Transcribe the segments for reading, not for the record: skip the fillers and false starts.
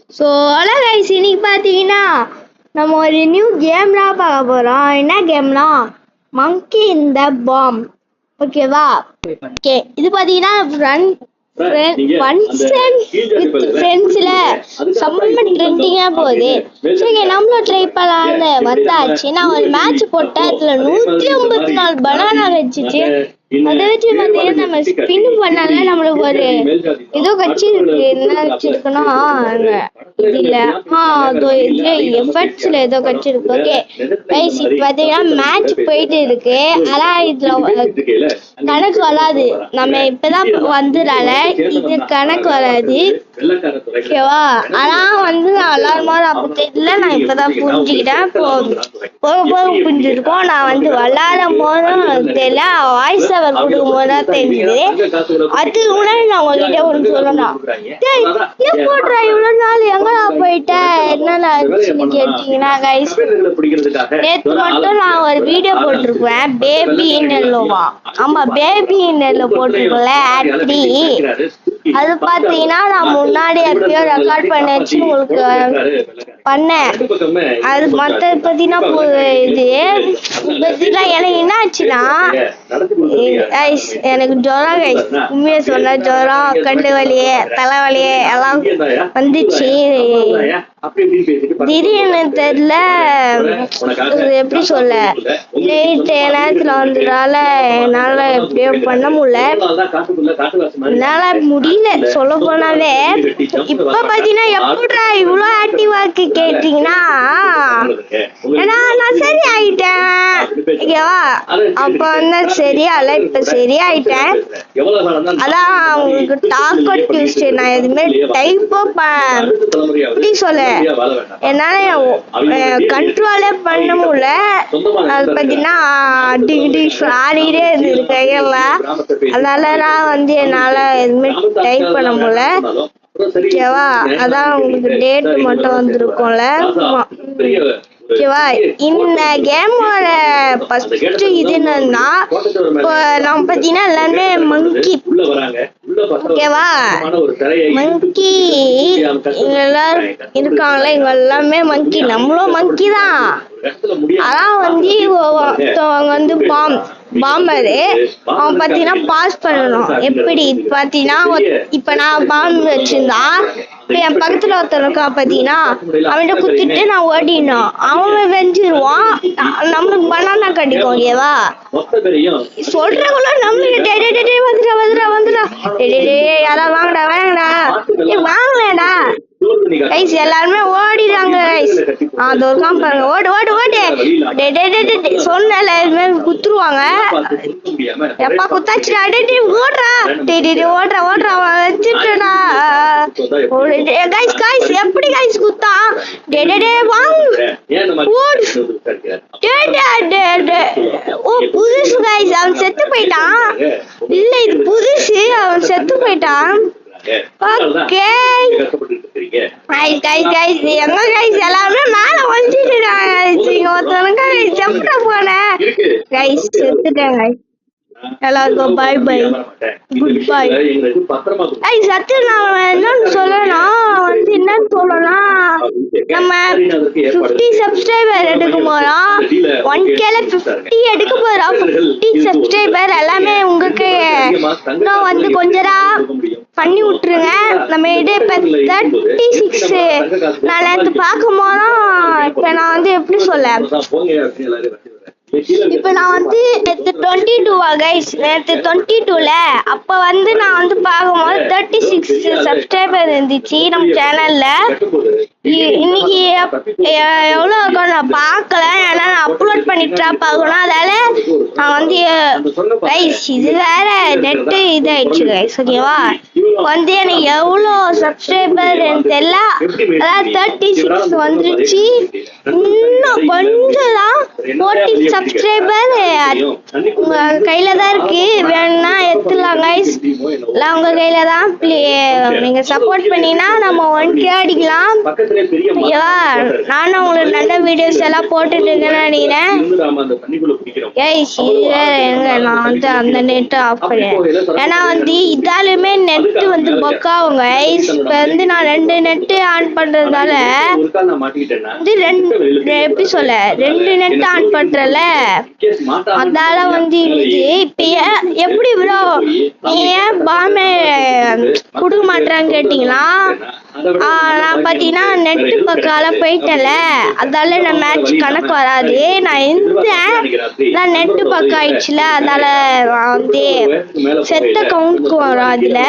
So hello guys, இன்னைக்கு பார்த்தீங்கன்னா நம்ம ஒரு நியூ கேம்லாம் பார்க்க போகிறோம். என்ன கேம்னா மங்கி இன் த பாம். ஓகேவா? ஓகே, இது பார்த்தீங்கன்னா ஃப்ரெண்ட்ஸில் செம்ம ட்ரெண்டிங்காக போகுது. சரி, நம்மளும் ட்ரை பண்ணலான்னு வந்தாச்சு. நான் ஒரு மேட்ச் போட்டேன், அதில் 154 பனானா வச்சுச்சு. அதை வச்சு பார்த்தீங்கன்னா நம்ம ஸ்பின் பண்ணால நம்மளுக்கு ஒரு ஏதோ கட்சி இருக்கு. என்ன வச்சிருக்குன்னா இதுல இதுல எஃபர்ட்ஸ்ல ஏதோ கட்சி இருக்கு. ஓகே கைஸ், இப்போ பார்த்தீங்கன்னா மேட்ச் போயிட்டு இருக்கு. ஆனால் இதுல கணக்கு வராது. நம்ம இப்பதான் வந்துடால இது கணக்கு வராது. ஓகேவா? ஆனா நான் விளாடும்போது அப்போ தெரியல. நான் இப்பதான் புரிஞ்சுக்கிட்டேன். போக புரிஞ்சிருக்கோம். நான் விளாடும் போதும் தெரியல, வாய்ஸ் அவர் கொடுக்கும் போதுதான் தெரிஞ்சுது. அதுக்கு முன்னாடி நான் உங்ககிட்ட ஒன்று சொல்லணும். போடுறா இவ்வளவு நாள் எங்கடா போயிட்ட, என்னடா ஆச்சுன்னு கேட்டீங்கன்னா கைஸ், நேற்று மட்டும் நான் ஒரு வீடியோ போட்டிருப்பேன். பேபி நெல்லோவா, ஆமா பேபி நெல்லோ போட்டிருக்கோம்ல ஆட்ரி. அது பார்த்தீங்கன்னா நான் முன்னாடி எப்பயோ ரெக்கார்ட் பண்ணிச்சு உங்களுக்கு பண்ணேன். அது மற்ற பார்த்தீங்கன்னா இது பார்த்தீங்கன்னா எனக்கு என்ன ஆச்சுன்னா, எனக்கு ஜுரம் கைஸ். உண்மையை சொன்ன ஜுரம், கண்டு வலியே, தலைவலியே எல்லாம் வந்துச்சு. திடீர்னு தெரியல, எப்படி சொல்ல, நேரத்துல வந்ததால என்னால எப்படியோ பண்ண முடியல. என்னால முடியல சொல்ல போனாலே. இப்ப பாத்தீங்கன்னா எப்படா இவ்வளவு ஆக்டிவாக்கு கேட்டீங்கன்னா, ஏன்னா நான் சரி ஆயிட்டேன். ஓகேவா? அப்ப சரியால இப்ப சரியாயிட்டேன். அதான் உங்களுக்கு டாக்கோ டியூஸ்டே நான் எதுவுமே டைப்போ எப்படி சொல்ல என்னால கண்ட்ரோலே பண்ண முடியல. அது பார்த்தீங்கன்னா டிகிரி ஆடிட்டே இருந்தது கையெல்லாம். அதனால நான் என்னால எதுவுமே டைப் பண்ண முடியல. ஓகேவா? அதான் உங்களுக்கு டேட் மட்டும் வந்திருக்கும்ல. ஓகேவா? இந்த கேமோட ஃபர்ஸ்ட் இது என்னன்னா, இப்போ நம்ம பார்த்தீங்கன்னா எல்லாருமே மங்கி. ஓகேவா? மங்கி எல்லாரும் இருக்காங்களே, இவங்க எல்லாமே மங்கி. நம்மளும் மங்கி தான். அதான் அவங்க பாம்பரு. அவன் பார்த்தீங்கன்னா பாஸ் பண்ணணும். எப்படி பார்த்தீங்கன்னா, இப்போ நான் பாம்பு வச்சிருந்தா, இப்போ என் பக்கத்துல ஒருத்தர் இருக்கா பார்த்தீங்கன்னா, அவன்கிட்ட குத்திட்டு நான் ஓடினோம். அவன் வெஞ்சிருவான், நம்மளுக்கு பனானா கிடைக்கும். ஓகேவா? சொல்றவங்கள நம்மளுக்கு வந்துடா யாராவது வாங்கடா வாங்கலடா கைஸ். எல்லாருமே ஓடிடுறாங்க கைஸ். அது ஒரு பாருங்க, ஓடு ஓடு ஓடு சொன்ன குத்துருவாங்க. எப்பா குத்தாச்சுடா, ஓடுறா ஓடுறா வச்சுட்டா கைஸ். கைஸ் எப்படி கைஸ் குத்தா வாங்க. ஓ புதுசு கைஸ், அவன் செத்து போயிட்டான். இல்ல இது புதுசு, அவன் செத்து போயிட்டான். ஓகே எங்க கைஸ் எல்லாருமே மேல வந்துட்டு ஒருத்தவங்க செப்ட போன கைஸ் செத்துட்டேன். எல்லாருக்கும் பை பை, குட் பை. சத்து நான் என்னன்னு சொல்லணும், என்னன்னு சொல்லலாம், நம்ம 50 சப்ஸ்கிரைபர் எடுக்க போறோம். 1Kல 50 எடுக்க போறோம். 50 சப்ஸ்கிரைபர் எல்லாமே உங்களுக்கு இன்னும் கொஞ்சரா பண்ணி விட்டுருங்க. நம்ம இப்ப 36 நான் நேற்று பார்க்கும் போதும். இப்ப நான் எப்படி சொல்ல, இப்ப நான் நேற்று 22 கைஸ், நேற்று 22ல அப்ப நான் பார்க்கும்போது 36 சப்ஸ்கிரைபர் இருந்துச்சு நம்ம சேனல்ல. இன்னைக்கு எவ்வளோ இருக்கும் நான் பார்க்கல, ஏன்னா நான் அப்லோட் பண்ணிட்டு பார்க்கணும். அதால நான் கைஸ் இது வேற நெட்டு இதாயிடுச்சு கைஸ். ஓகேவா? எனக்கு எவ்வளோ சப்ஸ்கிரைபர் தெரியல. அதான் 36 வந்துருச்சு. இன்னும் கொஞ்சம் தான் 40 சப்ஸ்கிரைபர் உங்க கையில தான் இருக்கு. வேணும்னா எடுத்துலாம் கைஸ், எல்லாம் உங்க கையில தான். நீங்க சப்போர்ட் பண்ணீங்கன்னா நம்ம 1K அடிக்கலாம். ஓகேவா? நானும் உங்களுக்கு நல்ல வீடியோஸ் எல்லாம் போட்டுட்டு இருக்கேன்னு நினைக்கிறேன். கைஸ் நான் அந்த நெட் ஆஃப் பண்ணேன். ஏன்னா இதாலுமே நெட் நெட்டு வந்து பக்காவும் கைஸ். இப்போ வந்து நான் 2 நெட்டு ஆன் பண்றதால வந்து எப்படி சொல்ல 2 நெட் ஆன் பண்றல அதால வந்து இது. இப்ப எப்படி ப்ரோ நீ ஏன் பாமே கொடுக்க மாட்டேறான்னு கேட்டீங்களா? நான் பாத்தீங்கன்னா நெட்டு பக்கால போயிட்டல, அதால நான் மேட்ச் கணக்கு வராது. நான் இருந்தேன் நெட்டு பக்கம் ஆயிடுச்சுல, அதால வந்து செத்த கவுண்ட்க்கு வரும். அதுல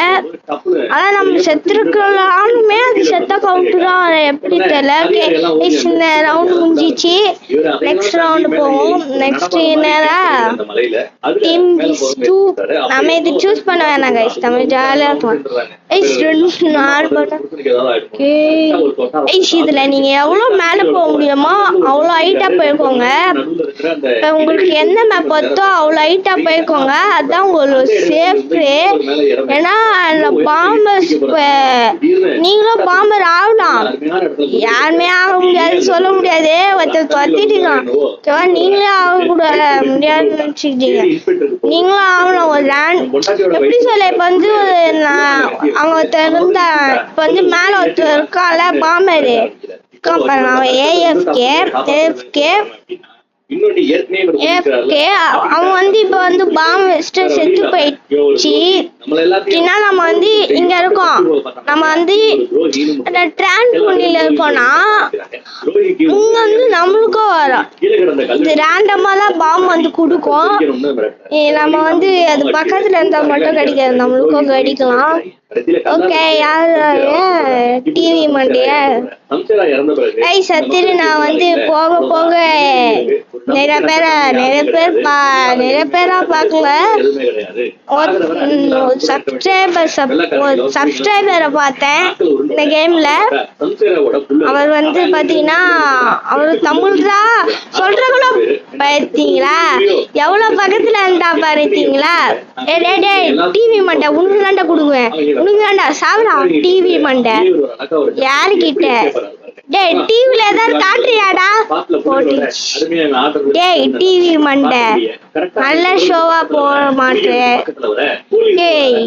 அதான் நம்ம செத்துருக்கலாமே, அது செத்த கவுண்ட் தான் எப்படி தெரியல. இந்த ரவுண்ட் முடிஞ்சிச்சு, நெக்ஸ்ட் ரவுண்ட் போவோம். நெக்ஸ்ட் என்னடா டீம் டூ. நம்ம இது சூஸ் பண்ண வேணாம் கைஸ், நம்ம ஜாலியா இருக்கலாம். இதுல நீங்க எவ்வளவு மேல போக முடியுமோ அவ்வளவு ஹைட்டா போயிருக்கோங்க. உங்களுக்கு எந்த மேப் பார்த்தோ அவ்வளவு ஹைட்டா போயிருக்கோங்க, அதான் உங்களுக்கு சேஃப். ஏன்னா பாம்பர்ஸ் நீங்களும் பாம்பர் ஆகலாம், யாருமே ஆக முடியாது சொல்ல முடியாது. ஒருத்தர் தொத்திட்டீங்க, நீங்களே ஆக கூட முடியாதுன்னு நினைச்சுக்கிட்டீங்க, நீங்களும் ஆகலாம். ஒரு எப்படி சொல்ல, இப்ப வந்து அவங்க ஒருத்தர் இருந்தா, இப்ப வந்து மேல ஒருத்தர் இருக்கால பாம்பரு, அவன் வந்து இப்ப வந்து பாம்பு வச்சுட்டு செத்து போயிடுச்சு. நம்ம வந்து இங்க இருக்கோம், நம்ம வந்து டிரான்ஸ்போனில இருக்கோம்னா இங்க வந்து நம்மளுக்கும் வரும். இது ரேண்டமா தான் பாம்பு வந்து கொடுக்கும். நம்ம வந்து அது பக்கத்துல இருந்தா மட்டும் கிடைக்காது, நம்மளுக்கும் கிடைக்கலாம். ஓகே, யாரு டிவி மண்டிய சத்திரி. நான் வந்து போக போக நிறைய பேரா பாக்கல. சப்ஸ்கிரைபரை பார்த்தேன் இந்த கேம்ல. அவர் வந்து பாத்தீங்கன்னா அவரு தமிழ் தான் சொல்றவங்கள பார்த்தீங்களா, எவ்வளவு பக்கத்துல இருந்தா பாத்தீங்களா. டிவி மண்டை உனக்கு தாண்டா கொடுக்குவேன், உனக்கு தாண்டா சாவரா டிவி மண்டை. யாருக்கிட்ட டேய் டிவில ஏதாவது காட்டுறியாடா? டேய் டிவி மண்டை நல்ல ஷோவா போட மாட்டேன். டேய்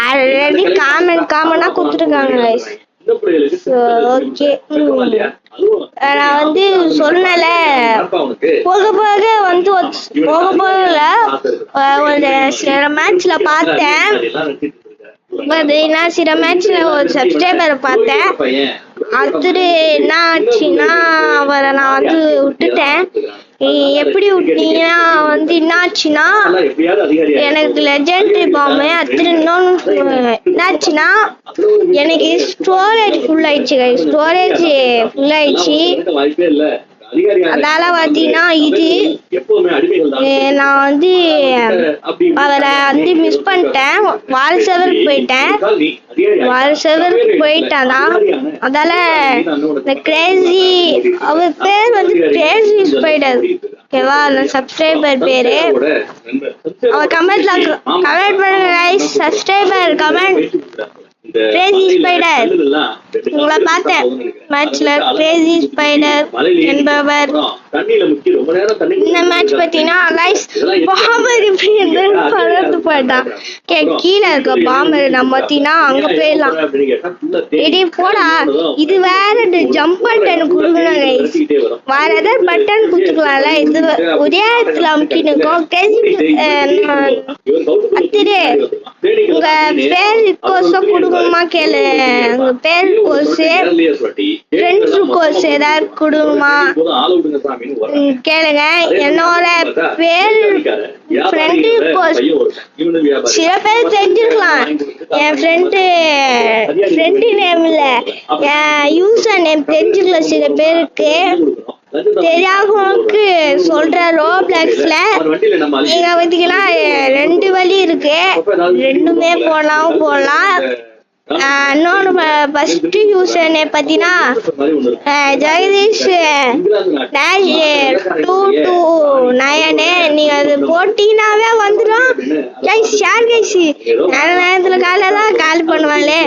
ஆல்ரெடி காமனா கொடுத்துருக்காங்க. ஓகே, நான் வந்து சொன்னல போக வந்து ஒரு சில மேட்ச்ல பார்த்தேன். நான் சில மேட்ச்ல ஒரு சப்ஸ்கிரைபரை பார்த்தேன். அது என்ன ஆச்சுன்னா அவரை நான் வந்து விட்டுட்டேன். எப்படி விட்டீங்கன்னா வந்து என்னாச்சுன்னா எனக்கு லெஜெண்டரி பாம்பு என்னாச்சுன்னா எனக்கு ஸ்டோரேஜ் ஃபுல் ஆயிடுச்சு. அதால பாத்தீங்கன்னா இது நான் வந்து அவரை வந்து மிஸ் பண்ணிட்டேன். வால்சவருக்கு போயிட்டானா, அதால இந்த கிரேசி அவர் பேர் வந்து கிரேசி ஸ்பைடர். ஓகேவா, அந்த சப்ஸ்கிரைபர் பேரு. அவர் கமெண்ட் பண்ணுங்க guys. Subscriber comment Crazy spider. உங்களை பார்த்தேன் மேட்ச்ல கிரேசி ஸ்பைடர் என்பவர். இந்த மேட்ச் பார்த்தீங்கன்னா கைஸ் பாம்பர் இப்படி பறந்து போயிட்டான். கீழே இருக்க பாம்பர் நம்ம பார்த்தீங்கன்னா அங்க போயிடலாம். ரெடி போடா, இது வேற ஜம்ப் பட்டன் கொடுக்கணும் கைஸ். வேற ஏதாவது பட்டன் கொடுத்துக்கலாம்ல, இது ஒரே இடத்துல அமுக்கினுக்கும். அத்திரே உங்க பேர் கோர்ஸும் கொடுக்கணுமா கேளு. உங்க பேர் கோர்ஸ் ஃப்ரெண்ட்ஸ் கோர்ஸ் ஏதாவது கொடுமா கேளுங்க. என்னோட பேர் ஃப்ரெண்டு கோர்ஸ் சில பேர் தெரிஞ்சிருக்கலாம். என் ஃப்ரெண்டு நேம் இல்ல, என் யூசர் நேம் தெரிஞ்சுக்கலாம் சில பேருக்கு. தெரியாதவங்களுக்கு சொல்ற ரோப்ளக்ஸ்ல நீங்க பாத்தீங்கன்னா 2 வழி இருக்கு, ரெண்டுமே போடலாம். இன்னொன்று ஃபர்ஸ்ட் யூசர் நேம் பார்த்தீங்கன்னா ஜெகதீஷ் -229. நீங்க அது போட்டீங்கன்னாவே வந்துடும். ஷேர் கைஸ் நல்ல நேரத்தில் காலையில் கால் பண்ணுவாங்களே.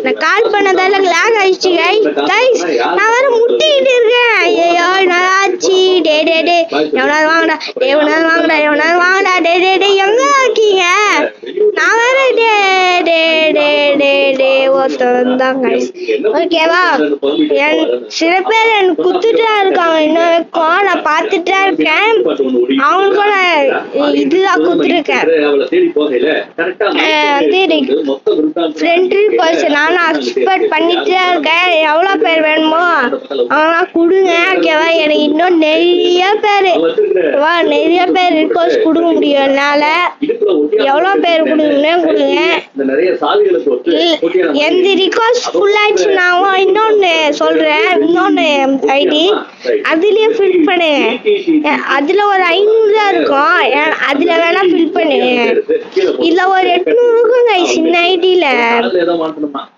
நான் கால் பண்ணதால லாக் ஆயிடுச்சு கைஸ். நான் வேற முட்டிக்கிட்டு இருக்கேன். ஐயோ நல்லாச்சு. எவனாவது வாங்கடா. எங்க இருக்கீங்க? நான் வேற ஒருத்தர் வந்தாங்க. ஓகேவா, சில பேர் எனக்கு குத்துட்டா இருக்காங்க, இன்னும் வரைக்கும் நான் பார்த்துட்டா இருக்கேன். அவங்களுக்கும் நான் இதுதான் குத்துருக்கேன். ஃப்ரெண்ட் ரிக்வெஸ்ட் நானும் எக்ஸ்பெக்ட் பண்ணிட்டு இருக்கேன். எவ்வளவு பேர் வேணுமோ அவங்களாம் கொடுங்க. ஓகேவா, எனக்கு இன்னும் நிறைய பேர் ரிக்வெஸ்ட் கொடுக்க முடியும் என்னால. எவ்வளவு பேர் கொடுங்க கொடுங்க. எந்த ரிக்வெஸ்ட் ஃபுல் ஆயிடுச்சுனாவும் இன்னொன்னு சொல்றேன், இன்னொன்னு ஐடி அதுலயே ஃபில் பண்ணுங்க. அதுல ஒரு 500 தான் இருக்கும், அதுல வேணா ஃபில் பண்ணுங்க. இதுல ஒரு 800 இருக்கும் சின்ன ஐடியில.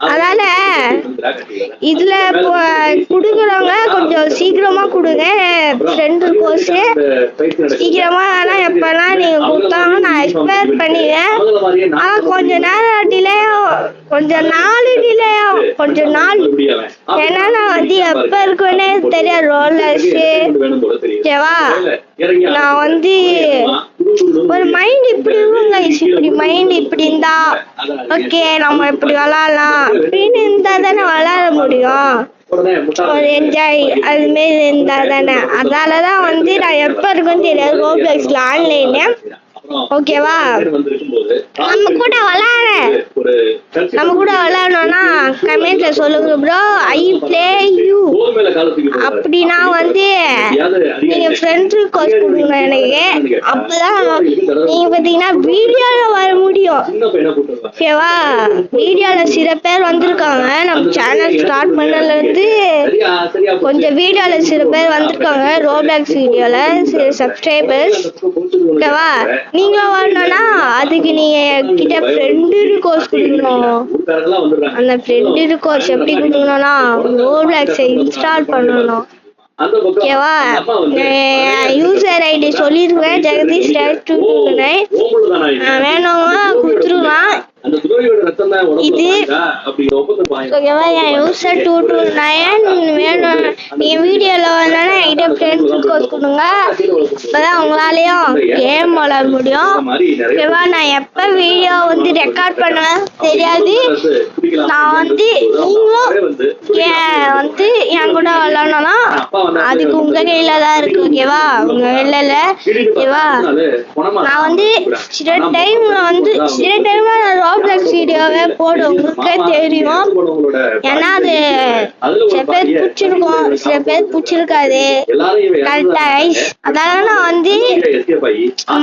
அதனால இதுல குடுக்குறவங்க கொஞ்சம் சீக்கிரமா கொடுங்க. ஃப்ரெண்ட் கோர்ஸ் சீக்கிரமா வேணா எப்பனா நீங்க கொடுத்தாங்க நான் எக்ஸ்பயர் பண்ணிடுவேன். ஆனா கொஞ்ச நேரம் டிலே, கொஞ்சம் நாள் டிலே, கொஞ்சம் நாள். ஏன்னா நான் வந்து எப்ப இருக்குன்னே தெரியாது. ரோலர்ஸ் ஓகேவா, நான் வந்து ஒரு மைண்ட் இப்படி இருக்குங்க, இப்படி மைண்ட் இப்படி இருந்தா ஓகே நம்ம இப்படி விளாடலாம் அப்படின்னு இருந்தா தானே விளாட முடியும். ஒரு என்ஜாய் அது மாரி இருந்தா தானே. அதனாலதான் வந்து நான் எப்ப இருக்குன்னு தெரியாது ரோப்ளெக்ஸ்ல ஆன்லைன்ல. ஓகேவா, நம்ம கூட விளையாடணும்னா கமெண்ட்ல சொல்லுங்க ப்ரோ, ஐ பிளே யூ அப்படின்னா வந்து நீங்க ஃப்ரெண்ட் ரிக்வெஸ்ட் கொடுங்க எனக்கு. அப்பதான் நீங்க பாத்தீங்கன்னா வீடியோல வர முடியும். ஓகேவா, வீடியோல சில பேர் வந்திருக்காங்க. நம்ம சேனல் ஸ்டார்ட் பண்ணல இருந்து கொஞ்சம் வீடியோல சில பேர் வந்திருக்காங்க. ரோப்ளாக்ஸ் வீடியோல சில சப்ஸ்கிரைபர்ஸ். ஓகேவா, நீங்களும் வரணும்னா அதுக்கு நீங்க கிட்ட ஃப்ரெண்ட் ரிக்வெஸ்ட் கொடுக்கணும். அந்த ஃப்ரெண்ட் ரிக்வெஸ்ட் எப்படி கொடுக்கணும்னா ரோப்ளாக்ஸ் இன்ஸ்டால் பண்ணணும். ஓகேவா, யூசர் ஐடி சொல்லிருக்கேன், ஜெகதீஷ் வேணுங்க கொடுத்துருவான். இது ஓகேவா, என் யூசர் 229 வேணும். நீங்க வீடியோல வந்தா என்கிட்ட ஃப்ரெண்ட் ரிக்வெஸ்ட் கொடுங்க. அப்பதான் உங்களாலையும் கேம் விளையாட முடியும். ஓகேவா, நான் எப்ப வீடியோ வந்து ரெக்கார்ட் பண்ணுவேன் தெரியாது. நான் வந்து நீங்களும் வந்து என் கூட விளையாடணும்னா அதுக்கு உங்க கையில தான் இருக்கு. ஓகேவா, உங்க கையில இல்ல. ஓகேவா, நான் வந்து சில டைம்ல நான் ரோப்ளாக்ஸ் வீடியோவே போடும், உங்களுக்கே தெரியும். ஏன்னா அது சில பேர் பிடிச்சிருக்கும், சில பேர் பிடிச்சிருக்காது. கரெக்டா, அதனால நான் வந்து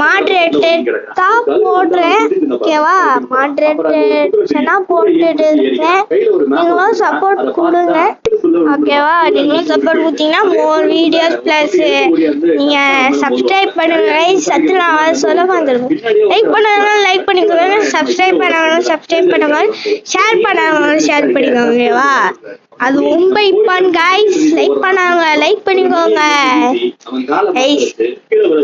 மாடரேட்டர் தான் போடுறேன். ஓகேவா, மாடரேட்டர்னா போட்டுட்டு இருக்கேன். நீங்களும் சப்போர்ட் கொடுங்க. ஓகேவா, நீங்களும் சப்போர்ட் கொடுத்தீங்கன்னா மோர் வீடியோஸ் பிளஸ் நீங்க சப்ஸ்கிரைப் பண்ணுங்க. சத்து நான் சொல்ல வந்துருக்கும். லைக் பண்ணாலும் லைக் பண்ணிக்கோங்க, சப்ஸ்கிரைப் பண்ணாலும் சப்ஸ்கிரைப் பண்ணுங்க, ஷேர் பண்ணாலும் ஷேர் பண்ணிக்கோங்க. ஓகேவா, அது ரொம்ப இம்பார்ட்டன்ட் கைஸ். லைக் பண்ணாங்க லைக் பண்ணிக்கோங்க கைஸ்.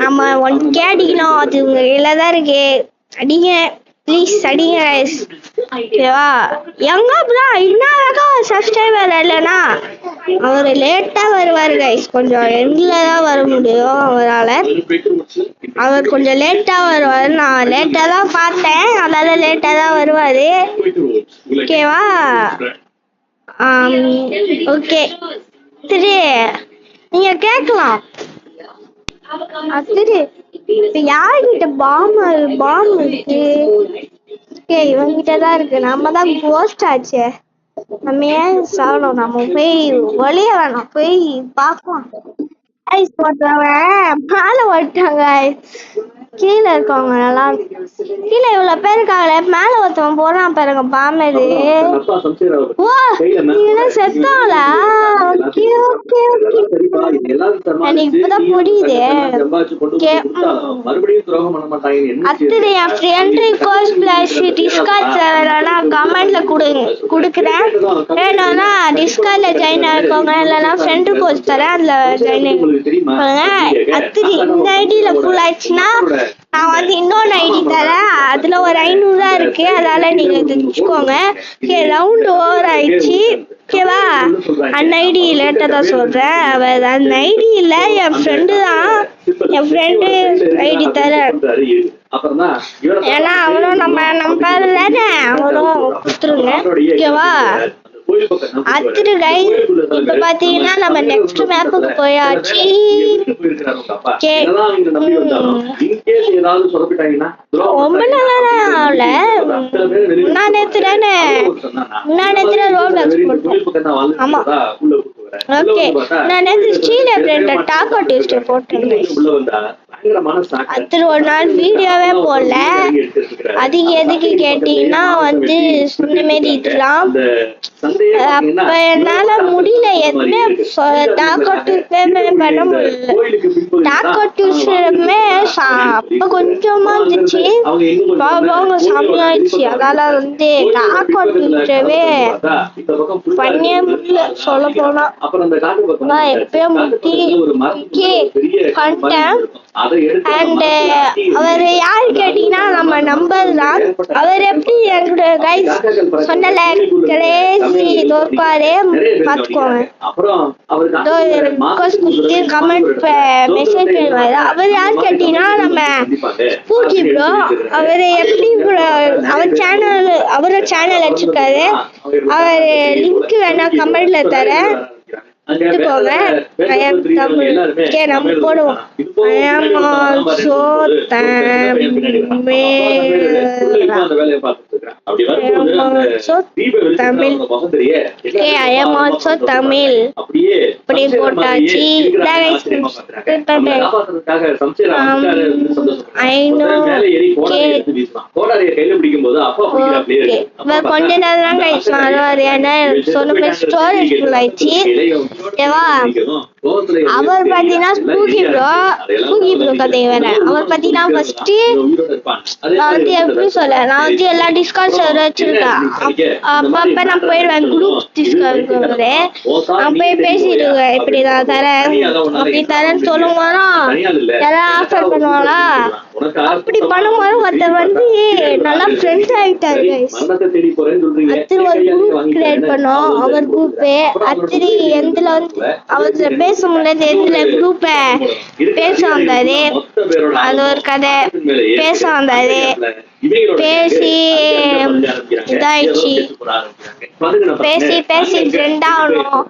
நம்ம 1K அடிக்கணும், அது உங்க கையில தான் இருக்கு. அடிங்க ப்ளீஸ், அடிங்க கைஸ். ஓகேவா, எங்க ப்ரோ இன்னும் சப்ஸ்கிரைபர் இல்லைன்னா அவர் லேட்டா வருவாரு கைஸ். கொஞ்சம் எண்ட்ல தான் வர முடியும் அவரால். அவர் கொஞ்சம் லேட்டா வருவாரு. நான் லேட்டா தான் பார்த்தேன், அதனால லேட்டா தான் வருவாரு. ஓகேவா, ஓகே சரி, நீங்க கேட்கலாம் சரி இப்ப யார்கிட்ட பாம் இருக்கு? ஓகே, இவங்கிட்டதான் இருக்கு. நம்ம தான் கோஸ்ட் ஆச்சே, நம்ம ஏன் சாகணும்? நம்ம போய் வெளியே வேணாம், போய் பார்க்கலாம். ஐஸ் போட்டவன் மேல ஓட்டாங்க, கீழே இருக்கவங்க நல்லா கீழே இவ்வளவு பேர் இருக்காங்களே, மேல ஒருத்தவன் போறான் பாருங்க பாம்பது. ஓ, நீங்க செத்தாங்களா? எனக்கு இப்பதான் புரியுது. அத்தனை என் ஃப்ரெண்ட் ரிக்வெஸ்ட் பிளஸ் டிஸ்கார்ட் சர்வர்னா கமெண்ட்ல கொடுக்குறேன். வேணும்னா டிஸ்கார்ட்ல ஜாயின் ஆகிக்கோங்க, இல்லைன்னா ஃப்ரெண்ட் ரிக்வெஸ்ட் தரேன், அதுல ஜாயின் பண்ணுங்க. அத்தனை இந்த ஐடியில ஃபுல் ஆயிடுச்சுன்னா நான் வந்து இன்னொன்று ஐடி தரேன், அதுல ஒரு 500 தான் இருக்கு, அதனால நீங்க தெரிஞ்சுக்கோங்க. ரவுண்ட் ஓவர் ஆயிடுச்சு. ஓகேவா, அந்த ஐடி லேட்டா தான் சொல்றேன். அந்த ஐடி இல்ல, என் ஃப்ரெண்டு தான். என் ஃப்ரெண்டு ஐடி தரேன். ஏன்னா அவரும் நம்ம நம்பர் தானே, அவரும் கொடுத்துருங்க ஓகேவா. அடுத்து கைஸ் இப்ப பாத்தீங்கன்னா நம்ம நெக்ஸ்ட் மேப்புக்கு போயாச்சு. ரொம்ப நல்லா ஆகல, முன்னாடி ரோப்ளாக்ஸ் போட்டேன். ஆமா ஓகே, நான் நேற்று ஸ்டீல் பிளேட்டர் டாக்கோ டியூஸ்டே போட்டிருந்தேன். அடுத்து ஒரு நாள் வீடியோவே போடல. அது எதுக்கு கேட்டீங்கன்னா வந்து இந்த மாரி இதெல்லாம் அப்ப என்னால முடியல, எதுவுமே டாக்கோ டியூஸ்டே பண்ண முடியல. டாக்கோ டியூஸ்டேமே அப்ப கொஞ்சமா இருந்துச்சு, அவங்க செம்மையாயிடுச்சு. அதனால வந்து டாக்கோ டியூஸ்டேவே பண்ணியே முடியல சொல்ல போனா. நான் எப்பயும் அண்ட் அவர் யாரு கேட்டீங்கன்னா நம்ம நம்பர் தான். அவர் எப்படி என்னோட கைஸ் சொன்னல கிரேசி தோற்பாரு பாத்துக்கோங்க. கமெண்ட் மெசேஜ் பண்ணுவாரு. அவர் யாரு கேட்டீங்கன்னா நம்ம பூஜி ப்ரோ. அவரு எப்படி அவரோட சேனல் வச்சிருக்காரு. அவர் லிங்க் வேணா கமெண்ட்ல தரேன், போங்க. நம்ம போடுவோம். தமிழ் இப்படி போட்டாச்சு. கொஞ்ச நேரம் கழிச்சு வருவாரு. ஏன்னா சொன்ன ஸ்டோரேஜ் ஃபுல் ஆயிடுச்சு ஓகேவா. அவர் பாத்தீங்கன்னா ஸ்பூகி ப்ரோ கதை வேற. அவர் பாத்தீங்கன்னா ஃபர்ஸ்ட் நான் வந்து எப்படி சொல்ல, நான் வந்து எல்லா டிஸ்கார்ட் சர்வர் வச்சிருக்கேன். அப்பப்ப நான் போயிடுவேன் குரூப் டிஸ்கார்ட். நான் போய் பேசிட்டு இருக்கேன், இப்படி நான் தரேன் அப்படி தரேன்னு சொல்லும் போதும் எல்லாம் ஆஃபர் பண்ணுவாங்களா. அப்படி பண்ணும்போது ஒருத்தர் வந்து நல்லா ஃப்ரெண்ட்ஸ் ஆகிட்டாரு. அத்திரி ஒரு குரூப் கிரியேட் பண்ணோம். அவர் குரூப்பு அத்திரி எந்தில வந்து அவர் பேச முடியாது, எந்தில குரூப்ப பேச வந்தாரு. அது ஒரு கதை. பேச வந்தாரு, பேசி இதாயிடுச்சு. பேசி ஃப்ரெண்ட் ஆகணும்.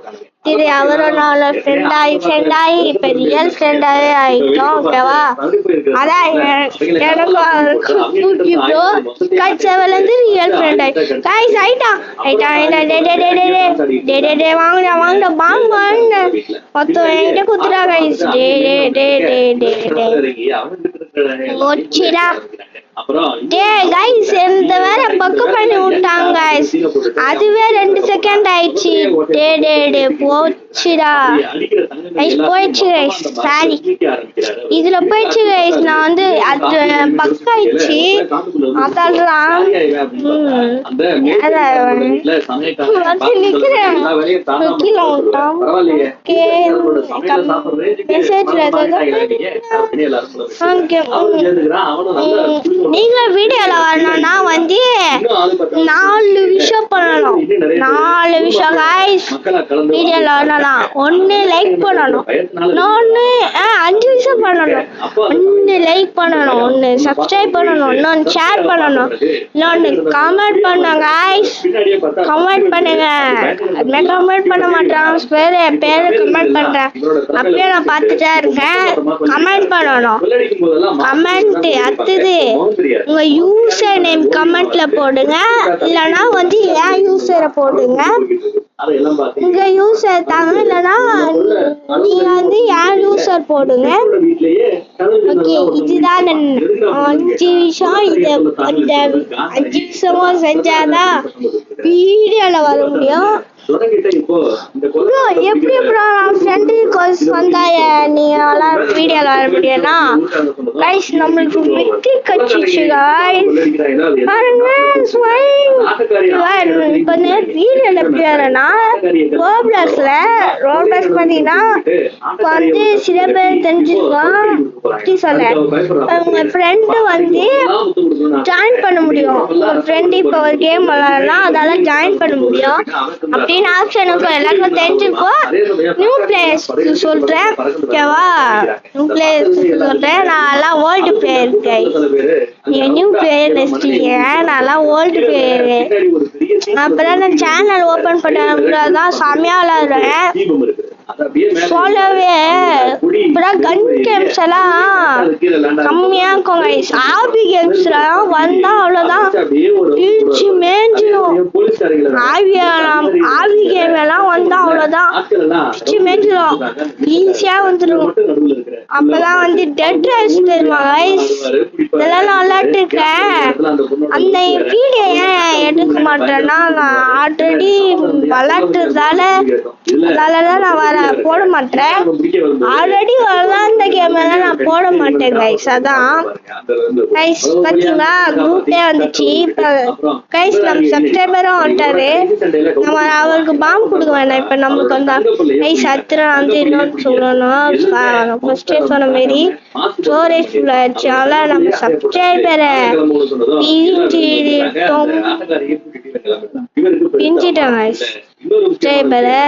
இது அவரோட ஃப்ரெண்ட் ஆகி இப்ப ரியல் ஃப்ரெண்டாவே ஆயிட்டோம் ஓகேவா. அதான் எனக்கு ப்ரோ கட்சவல இருந்து ரியல் ஃப்ரெண்ட் கைஸ் ஆயிட்டா. வாங்கடா மொத்தம் என்கிட்ட குத்துடா கைஸ். இந்த வேற பக்கு பண்ணி விட்டாங்க. அதுவே 2 செகண்ட் ஆயிடுச்சு. போச்சுடா போயிடுச்சு கைஸ். சாரி இதுல போயிடுச்சு கைஸ். நான் வந்து அது பக் ஆயிடுச்சு. அதெல்லாம் நீங்க வீடியோல வரணும்னா வந்து 4 விஷயம் பண்ணணும். 4 விஷயம் கைஸ் வீடியோல வரணும். 1 லைக் பண்ணணும், 5 விஷயம் பண்ணணும். 1 லைக் பண்ணணும், 1 சப்ஸ்கிரைப் பண்ணணும், 1 ஷேர் பண்ணணும், 1 கமெண்ட் பண்ணுங்க கைஸ். கமெண்ட் பண்ணுங்க. அதுமே கமெண்ட் பண்ண மாட்டான் பேரு கமெண்ட் பண்றேன். அப்படியே நான் பார்த்துட்டே இருக்கேன். கமெண்ட் பண்ணணும். கமெண்ட் அடுத்தது உங்க யூசர் நேம் கமெண்ட்ல போடுங்க, இல்லனா வந்து ஏன் யூசரை போடுங்க. உங்க யூசர் தாங்க, இல்லனா நீங்க வந்து ஏன் யூசர் போடுங்க. ஓகே இதுதான் 5 விஷயம். இந்த 5 விஷயமும் செஞ்சாதான் வீடியோல வர முடியும். ப்ரோ எப்படி ப்ரோ நான் ஃப்ரெண்ட் ரிக்வெஸ்ட் வந்தா நீங்க வீடியோல வர முடியும்னா கைஸ் நம்மளுக்கு வெற்றி கட்சிச்சு கைஸ் பாருங்க. இப்போ வீடியோல எப்படி வரனா ரோப்ளாக்ஸ்ல பாத்தீங்கன்னா வந்து சில பேர் தெரிஞ்சுருக்கோம். எப்படி சொல்ல, உங்க ஃப்ரெண்டு வந்து ஜாயின் பண்ண முடியும். உங்க ஃப்ரெண்ட் இப்போ ஒரு கேம் விளையாடனா அதால ஜாயின் பண்ண முடியும் அப்படின்னு ஆப்ஷன் இருக்கும். எல்லாருக்கும் தெரிஞ்சிருக்கும். நியூ பிளேயர்ஸ் சொல்றேன் ஓகேவா. நியூ பிளேயர்ஸ் சொல்றேன். நான் எல்லாம் ஓல்டு பிளேயர் கைஸ். நீங்க நியூ பிளேயர் நினைச்சிட்டீங்க, நான் எல்லாம் ஓல்டு பிளேயர். அப்பதான் நான் சேனல் ஓபன் பண்ணதான் செமையா விளையாடுறேன். சொல்லவே இப்பதான் கன் கேம்ஸ் எல்லாம் கம்மியா இருக்கும் கைஸ். ஆபி கேம்ஸ் எல்லாம் வந்தா அவ்வளவுதான் இடிச்சு மேஞ்சிடும். ஆபி கேம் எல்லாம் வந்தா அவ்வளவுதான் இடிச்சு மேஞ்சிடும், ஈஸியா வந்துடும். அப்பதான் வந்து டெட் ரைஸ் தெரியுமா கைஸ், இதெல்லாம் நான் விளையாட்டு இருக்கேன். அந்த வீடியோ ஏன் எடுக்க மாட்டேன்னா நான் ஆல்ரெடி விளையாட்டுறதால நான் வர போட மாட்டேன். ஆல்ரெடி விளையாண்ட கேம் எல்லாம் நான் போட மாட்டேன் கைஸ். அதான் கைஸ் பாத்தீங்களா குரூப்பே வந்துச்சு. கைஸ் நம்ம சப்ஸ்கிரைபரும் வந்துட்டாரு. நம்ம அவருக்கு பாம்பு கொடுக்க வேண்டாம். இப்ப நம்மளுக்கு வந்தா கைஸ் அத்திரம் வந்து இன்னொன்று சொல்லணும். ஃபர்ஸ்டே சொன்ன மாரி ஸ்டோரேஜ் ஃபுல் ஆயிடுச்சால நம்ம சப்ஸ்கிரைபரை பிஞ்சிட்டேன் கைஸ். சப்ஸ்கிரைபரை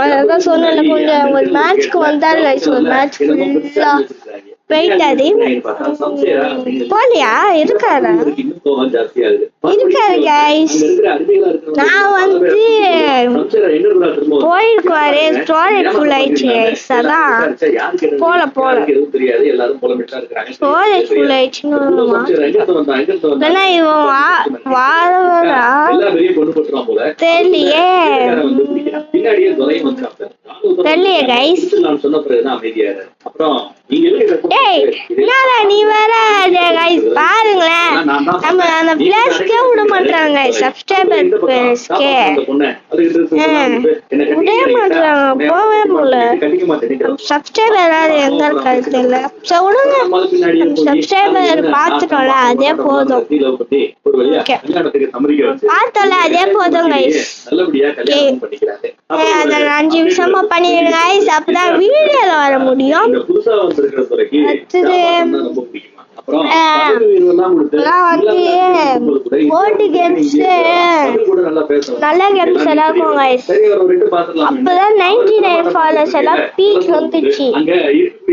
அதான் சொன்னல கொஞ்சம் ஒரு மேட்ச்க்கு வந்தாரு கைஸ். ஒரு மேட்ச் ஃபுல்லா போயிட்டாரு. போலியா இருக்காரு கைஸ். நான் வந்து போயிருக்காரு, ஸ்டோரேஜ் ஃபுல் ஆயிடுச்சு கைஸ். அதான் போல ஸ்டோரேஜ் ஃபுல் ஆயிடுச்சுன்னு இல்லைன்னா இவன் வாரா தெரியலையே கைஸ். நீ வேற கைஸ் பாருங்களேன், நம்ம அந்த பிளேஸ்க்கே விட மாட்டாங்க சப்ஸ்கிரைபர் பிளேஸ்க்கே விடவே மாட்டாங்க, போவே முடியல. சப்ஸ்கிரைபர் எங்க இருக்காது தெரியல. விடுங்க, சப்ஸ்கிரைபர் பார்த்துட்டோம்ல அதே போதும். பார்த்தோம்ல அதே போதும் கைஸ். அதை 5 நிமிஷமா பண்ணிடுங்க கைஸ், அப்பதான் வீடியோல வர முடியும். ஓல்டு கேம்ஸ் நல்ல கேம்ஸ் எல்லாம் இருக்கும் கைஸ். அப்பதான் 99 ஃபாலோவர்ஸ் எல்லாம் பீக் வந்துச்சு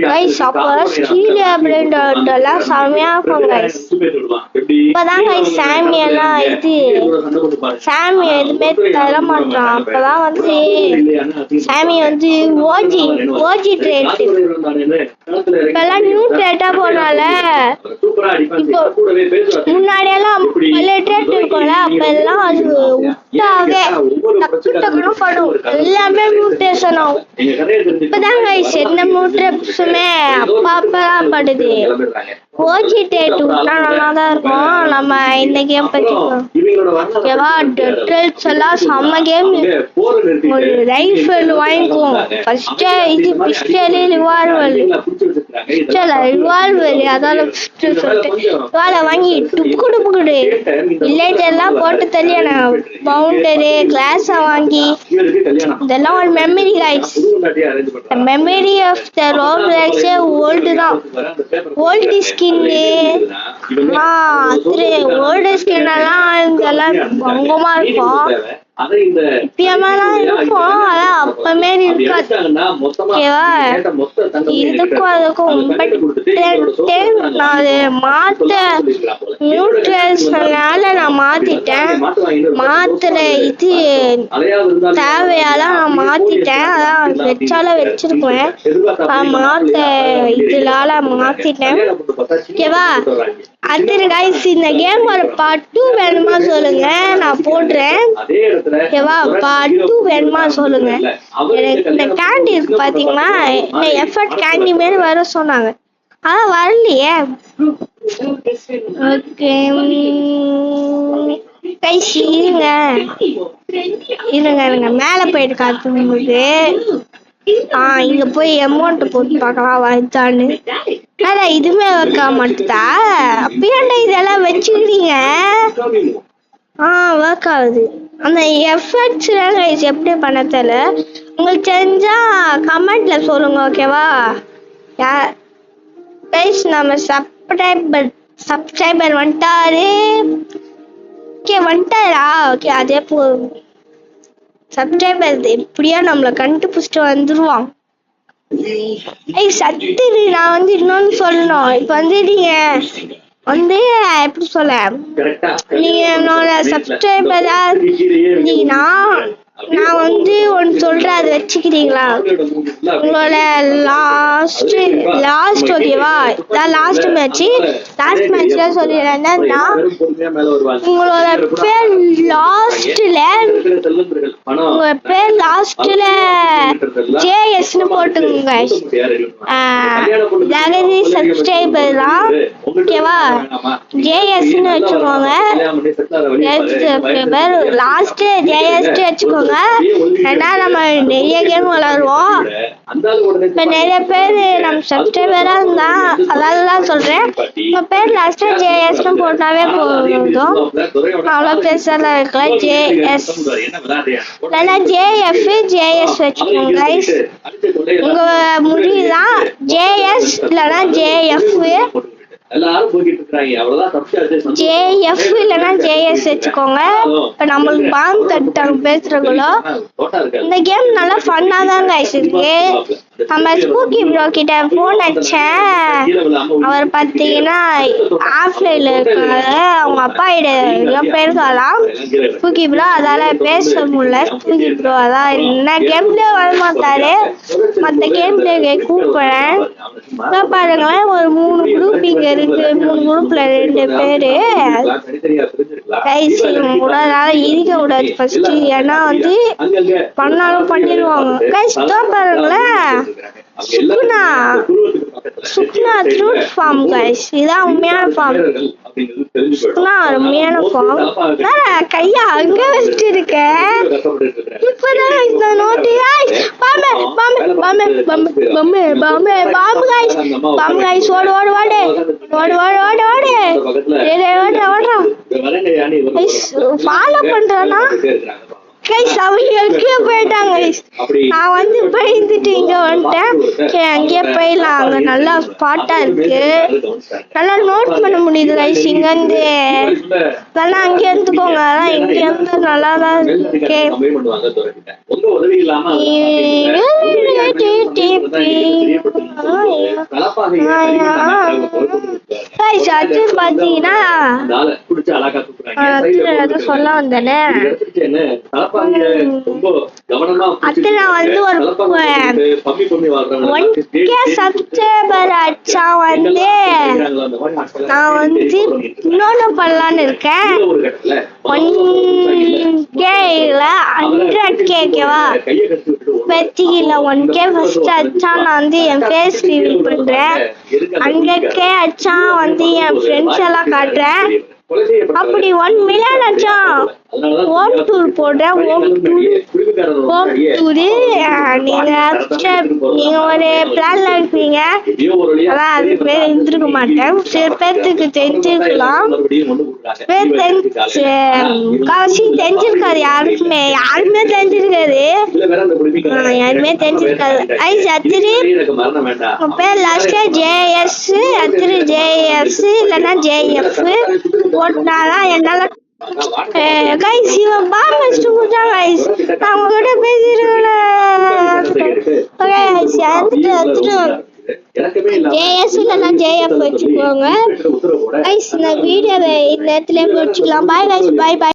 கைஸ். அப்போ ஸ்டீலியா அப்படின்றதெல்லாம் செமையா இருக்கும் கைஸ். இப்பதான் கைஸ் சாமி எல்லாம் சாமி எதுவுமே தர மாட்டான். அப்பதான் வந்து சாமி வந்து ஓஜி ட்ரேட் இப்பெல்லாம் நியூ ட்ரேட்டா போனால முன்னாடியெல்லாம் ட்ரேட் இருக்கும்ல, அப்ப எல்லாம் அது விட்டாவே டக்குன்னு படும், எல்லாமே மியூட்டேஷன் ஆகும். இப்பதான் கைஸ் எந்த மியூட்டேஷனுமே அப்பதான் படுது. ஓஜி ட்ரேட் விட்டா நல்லா தான் இருக்கும். நம்ம இந்த கேம் பத்திக்கலாம் எல்லாம் செம்ம கேம். ஒரு ரைஃபிள் வாங்கிக்குவோம் ஃபர்ஸ்ட். இது பிஸ்டல் ரிவால்வர் அதால சொல்லிட்டு வாங்கி டுப்புக்குடு வில்லேஜ் எல்லாம் போட்டு தள்ளி பவுண்டரு கிளாஸ வாங்கி இதெல்லாம் ஒரு memory guys. Memory of the Roblox old தான். ஓல்டு ஸ்கின்னு ஓல்டு ஸ்கின் எல்லாம் இதெல்லாம் பங்கமா இருக்கும். இப்பயமெல்லாம் இருக்கும், அதான் அப்பமே இருக்காது. இதுக்கும் அதுக்கும் நான் மாத்த நியூட்ரல்ஸ்னால நான் மாத்திட்டேன். மாத்துற இது தேவையால நான் மாத்திட்டேன். அதான் வச்சால வச்சிருக்குவேன், மாத்த இதனால மாத்திட்டேன். ஓகேவா? அடுத்து கைஸ் இந்த கேமோட பார்ட் 2 வேணுமா சொல்லுங்க, நான் போடுறேன். ஓகேவா? பார்ட் 2 வேணுமா சொல்லுங்க. எனக்கு இந்த கேண்டி இருக்கு பாத்தீங்கன்னா, இந்த எஃபர்ட் கேண்டி மாரி வர சொன்னாங்க, அதான் வரலையே. ஓகே கைஸ் இருங்க மேல போயிட்டு காத்தும்போது இங்க போய் அமௌண்ட் போட்டு பார்க்கலாம் வாய்த்தான்னு. அதான் இதுமே ஒர்க் ஆக மாட்டுதா? அப்பயாண்டா இதெல்லாம் வச்சுக்கிறீங்க. ஒர்க் ஆகுது. அந்த எஃபெக்ட்ஸ் எப்படி பண்ண தெரியல. உங்களுக்கு தெரிஞ்சா கமெண்ட்ல சொல்லுங்க. ஓகேவா கைஸ்? நம்ம சப்ஸ்கிரைபர் வந்துட்டாரு. ஓகே வந்துட்டாரா? ஓகே அதே போதும். சப்ஸ்கிரைபர் எப்படியா நம்மள கண்டுபிடிச்சிட்டு வந்துருவான். சத்து நான் வந்து இன்னொன்னு சொல்லணும். இப்ப வந்து நீங்க வந்து எப்படி சொல்ல, நீங்க என்னோட சப்ஸ்கிரைபரா இருந்தீங்கன்னா நான் வந்து ஒன்று சொல்றேன், அதை வச்சுக்கிறீங்களா? உங்களோட லாஸ்ட் ஓகேவா, லாஸ்ட் மேட்ச்ல சொல்லிடுறேன்னா உங்களோட பேர் லாஸ்ட்ல ஜேஎஸ்ன்னு போட்டுக்கோங்க. ஜெகதி சப்ஸ்கிரைபர் தான் ஓகேவா, ஜேஎஸ்ன்னு வச்சுக்கோங்க. லாஸ்ட் ஜேஎஸ் வச்சுக்கோங்க. ஏன்னா நம்ம நிறைய கேம் விளையாடுவோம். இப்ப நிறைய பேர் நம்ம சப்ஸ்கிரைபரா இருந்தா அதெல்லாம் சொல்றேன். உங்க பேர் லாஸ்டா ஜேஎஸ்ன்னு போட்டாவே போதும், அவ்வளவு பெருசாலாம் இருக்கல. ஜேஎஸ் இல்லைன்னா ஜேஎஸ் வச்சுக்கோங்க கைஸ். உங்க முடிவுதான், ஜேஎஸ் இல்லைன்னா ஜேஎஃப் இல்லைன்னா ஜேஎஸ் வச்சுக்கோங்க. இப்ப நம்மளுக்கு பாம்பு தட்டாங்க பேசுறவங்களோ. இந்த கேம் நல்லா ஃபன்னா தான் கைஸ் இருக்கு. நம்ம ஸ்பூக்கி ப்ரோ கிட்ட போன் அடிச்சேன், அவர் பார்த்தீங்கன்னா ஆஃப்லைன்ல இருக்காரு. அவங்க அப்பா கிட்ட போயிருக்கலாம் ஸ்பூக்கி ப்ரோ, அதால பேச முடியல. ஸ்பூக்கி ப்ரோ அதான் என்ன கேம் பிளே வர மாட்டாரு, மற்ற கேம் பிளே கூப்பிடுறேன். பாருங்களேன், ஒரு 3 குரூப் இங்க இருக்கு. 3 குரூப்ல 2 பேரு கைஸ். உங்களால இருக்க கூடாது ஃபர்ஸ்ட், ஏன்னா வந்து பண்ணாலும் பண்ணிடுவாங்க கைஸ். பாருங்களேன், சுக்னா ட்ரூட் ஃபார்ம் கைஸ், இதான் உண்மையான ஃபார்ம். சுக்னா உண்மையான ஃபார்ம். கையா அங்க வச்சுட்டு இருக்க, இப்பதான் இந்த நோட்டு பாம்பு கைஸ். ஓடு ஓடு ஓடு ஓடு ஓடு ஓடு ஓடு ஃபாலோ பண்றானா கைஸ். அவங்க எங்கேயோ போயிட்டாங்க கைஸ். நான் வந்து பயந்துட்டு இங்க வந்துட்டேன். அங்கேயே போயிடலாம், அங்க நல்லா ஸ்பாட்டா இருக்கு, நல்லா நோட் பண்ண முடியுது கைஸ். இங்க இருந்து நல்லா அங்கே இருந்துக்கோங்க, அதான் இங்க இருந்து நல்லா தான் இருக்கு. பாத்தீங்கன்னா சொல்ல வந்தேனே, அத்தனை வந்து ஒரு 1K சப்ஸ்கிரைபர் அடிச்சா வந்து நான் வந்து இன்னொன்னு பண்ணலான்னு இருக்கேன். 1Kல 100Kவா பெத்தியில 1K ஃபர்ஸ்ட் அடிச்சா நான் வந்து என் ஃபேஸ் ரிவீல் பண்றேன். 100K அடிச்சா வந்து என் ஃப்ரெண்ட்ஸ் எல்லாம் காட்டுறேன். அப்படி 1 மில்லியன் அடிச்சா ஹோம் டூர் போடுறேன். ஹோம் டூர் நீங்க ஒரு பிளான்ல இருப்பீங்க, அதான் அது பேர் இருந்திருக்க மாட்டேன். சில பேர்த்துக்கு தெரிஞ்சிருக்கலாம், கவசி தெரிஞ்சிருக்காது. யாருமே தெரிஞ்சிருக்காது, யாருமே தெரிஞ்சிருக்காது. ஐஸ் அத்திரி உன் பேர் லாஸ்ட்ல ஜேஎஸ், அத்திரி ஜேஎஸ் இல்லைன்னா ஜேஎஃப் போட்டாதான் என்னால கைஸ். இவன் பாம்பு வச்சுட்டு கொடுத்தான் கைஸ். நான் உங்ககிட்ட பேசிடுவேன். ஜேஎஸ் இல்லைன்னா ஜேஎஃப் வச்சுக்கோங்க கைஸ். இந்த வீடியோவை இந்த இடத்துல முடிச்சுக்கலாம். பாய் கைஸ், பாய் பாய்.